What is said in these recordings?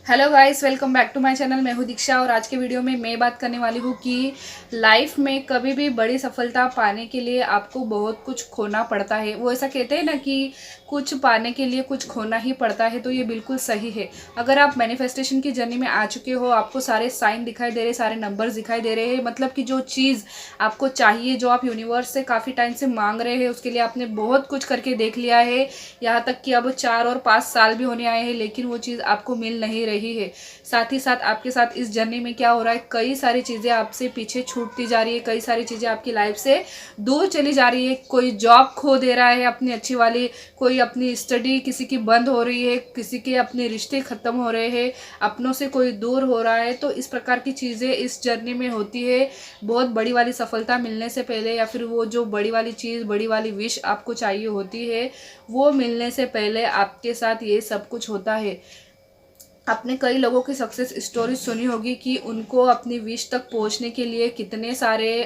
Hello guys, welcome back to my channel. मैं हूँ दीक्षा और आज के वीडियो में मैं बात करने वाली हूँ कि लाइफ में कभी भी बड़ी सफलता पाने के लिए आपको बहुत कुछ खोना पड़ता है। वो ऐसा कहते हैं ना कि कुछ पाने के लिए कुछ खोना ही पड़ता है, तो ये बिल्कुल सही है। अगर आप मैनिफेस्टेशन की जर्नी में आ चुके हो, आपको सारे साइन दिखाई दे रहे, सारे नंबर्स दिखाई दे रहे हैं, मतलब कि जो चीज़ आपको चाहिए, जो आप यूनिवर्स से काफ़ी टाइम से मांग रहे हैं, उसके लिए आपने बहुत कुछ करके देख लिया है। यहाँ तक कि अब 4 और 5 साल भी होने आए हैं, लेकिन वो चीज़ आपको मिल नहीं रही है। साथ ही साथ आपके साथ इस जर्नी में क्या हो रहा है, कई सारी चीज़ें आपसे पीछे छूटती जा रही है, कई सारी चीज़ें आपकी लाइफ से दूर चली जा रही है। कोई जॉब खो दे रहा है अपनी अच्छी वाली, कोई अपनी स्टडी किसी की बंद हो रही है, किसी के अपने रिश्ते ख़त्म हो रहे हैं, अपनों से कोई दूर हो रहा है। तो इस प्रकार की चीज़ें इस जर्नी में होती है। बहुत बड़ी वाली सफलता मिलने से पहले, या फिर वो जो बड़ी वाली चीज़, बड़ी वाली विश आपको चाहिए होती है, वो मिलने से पहले आपके साथ ये सब कुछ होता है। आपने कई लोगों की सक्सेस स्टोरी सुनी होगी कि उनको अपनी विश तक पहुंचने के लिए कितने सारे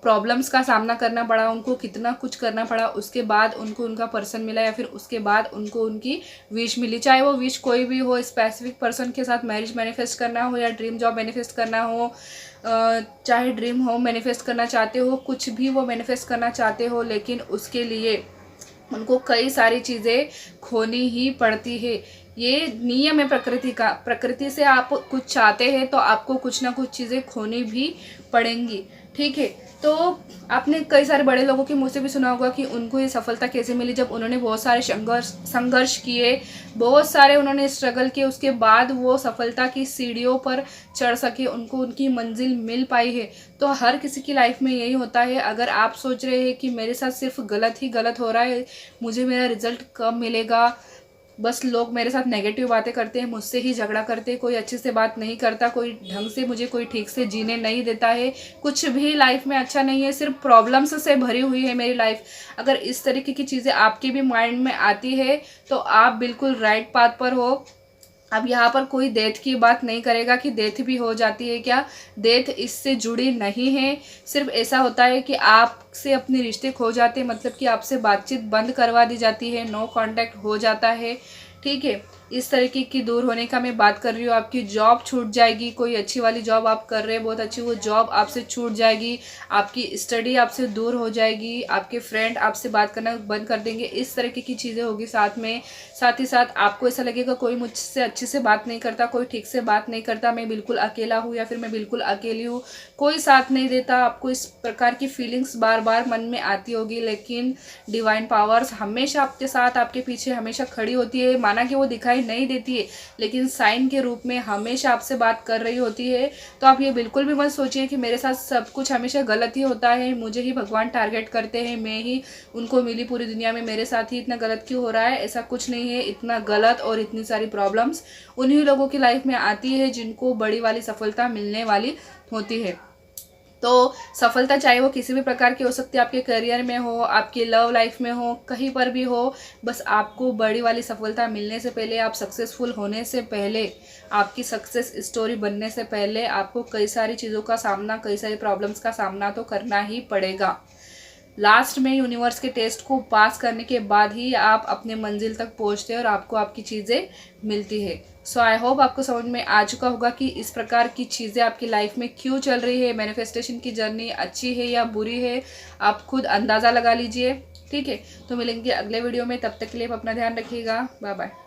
प्रॉब्लम्स का सामना करना पड़ा, उनको कितना कुछ करना पड़ा, उसके बाद उनको उनका पर्सन मिला, या फिर उसके बाद उनको उनकी विश मिली। चाहे वो विश कोई भी हो, स्पेसिफिक पर्सन के साथ मैरिज मैनिफेस्ट करना हो, या ड्रीम जॉब मैनिफेस्ट करना हो, चाहे ड्रीम होम मैनिफेस्ट करना चाहते हो, कुछ भी वो मैनिफेस्ट करना चाहते हो, लेकिन उसके लिए उनको कई सारी चीज़ें खोनी ही पड़ती है। ये नियम है प्रकृति का। प्रकृति से आप कुछ चाहते हैं तो आपको कुछ ना कुछ चीज़ें खोनी भी पड़ेंगी, ठीक है। तो आपने कई सारे बड़े लोगों के मुँह से भी सुना होगा कि उनको ये सफलता कैसे मिली, जब उन्होंने बहुत सारे संघर्ष किए, बहुत सारे उन्होंने स्ट्रगल किए, उसके बाद वो सफलता की सीढ़ियों पर चढ़ सके, उनको उनकी मंजिल मिल पाई है। तो हर किसी की लाइफ में यही होता है। अगर आप सोच रहे हैं कि मेरे साथ सिर्फ गलत ही गलत हो रहा है, मुझे मेरा रिजल्ट कब मिलेगा, बस लोग मेरे साथ नेगेटिव बातें करते हैं, मुझसे ही झगड़ा करते हैं, कोई अच्छे से बात नहीं करता, कोई ढंग से मुझे कोई ठीक से जीने नहीं देता है, कुछ भी लाइफ में अच्छा नहीं है, सिर्फ प्रॉब्लम्स से भरी हुई है मेरी लाइफ। अगर इस तरीके की चीज़ें आपके भी माइंड में आती है तो आप बिल्कुल राइट पाथ पर हो। अब यहाँ पर कोई डेथ की बात नहीं करेगा कि डेथ भी हो जाती है क्या, डेथ इससे जुड़ी नहीं है। सिर्फ ऐसा होता है कि आपसे अपने रिश्ते खो जाते हैं, मतलब कि आपसे बातचीत बंद करवा दी जाती है, नो कांटेक्ट हो जाता है, ठीक है। इस तरीके की दूर होने का मैं बात कर रही हूँ। आपकी जॉब छूट जाएगी, कोई अच्छी वाली जॉब आप कर रहे हैं बहुत अच्छी, वो जॉब आपसे छूट जाएगी, आपकी स्टडी आपसे दूर हो जाएगी, आपके फ्रेंड आपसे बात करना बंद कर देंगे, इस तरीके की चीज़ें होगी साथ में। साथ ही साथ आपको ऐसा लगेगा कोई मुझसे अच्छे से बात नहीं करता, कोई ठीक से बात नहीं करता, मैं बिल्कुल अकेला हूँ, या फिर मैं बिल्कुल अकेली हूँ, कोई साथ नहीं देता। आपको इस प्रकार की फीलिंग्स बार बार मन में आती होगी, लेकिन डिवाइन पावर्स हमेशा आपके साथ, आपके पीछे हमेशा खड़ी होती है। माना कि वो दिखाई नहीं देती है, लेकिन साइन के रूप में हमेशा आपसे बात कर रही होती है। तो आप ये बिल्कुल भी मत सोचिए कि मेरे साथ सब कुछ हमेशा गलत ही होता है, मुझे ही भगवान टारगेट करते हैं, मैं ही उनको मिली पूरी दुनिया में, मेरे साथ ही इतना गलत क्यों हो रहा है। ऐसा कुछ नहीं है। इतना गलत और इतनी सारी प्रॉब्लम्स उन्हीं लोगों की लाइफ में आती है जिनको बड़ी वाली सफलता मिलने वाली होती है। तो सफलता चाहे वो किसी भी प्रकार की हो सकती है, आपके करियर में हो, आपकी लव लाइफ में हो, कहीं पर भी हो, बस आपको बड़ी वाली सफलता मिलने से पहले, आप सक्सेसफुल होने से पहले, आपकी सक्सेस स्टोरी बनने से पहले आपको कई सारी चीज़ों का सामना, कई सारी प्रॉब्लम्स का सामना तो करना ही पड़ेगा। लास्ट में यूनिवर्स के टेस्ट को पास करने के बाद ही आप अपने मंजिल तक पहुंचते हैं और आपको आपकी चीज़ें मिलती है। सो आई होप आपको समझ में आ चुका होगा कि इस प्रकार की चीज़ें आपकी लाइफ में क्यों चल रही है, मैनिफेस्टेशन की जर्नी अच्छी है या बुरी है, आप खुद अंदाज़ा लगा लीजिए, ठीक है। तो मिलेंगे अगले वीडियो में, तब तक के लिए आप अपना ध्यान रखिएगा। Bye bye.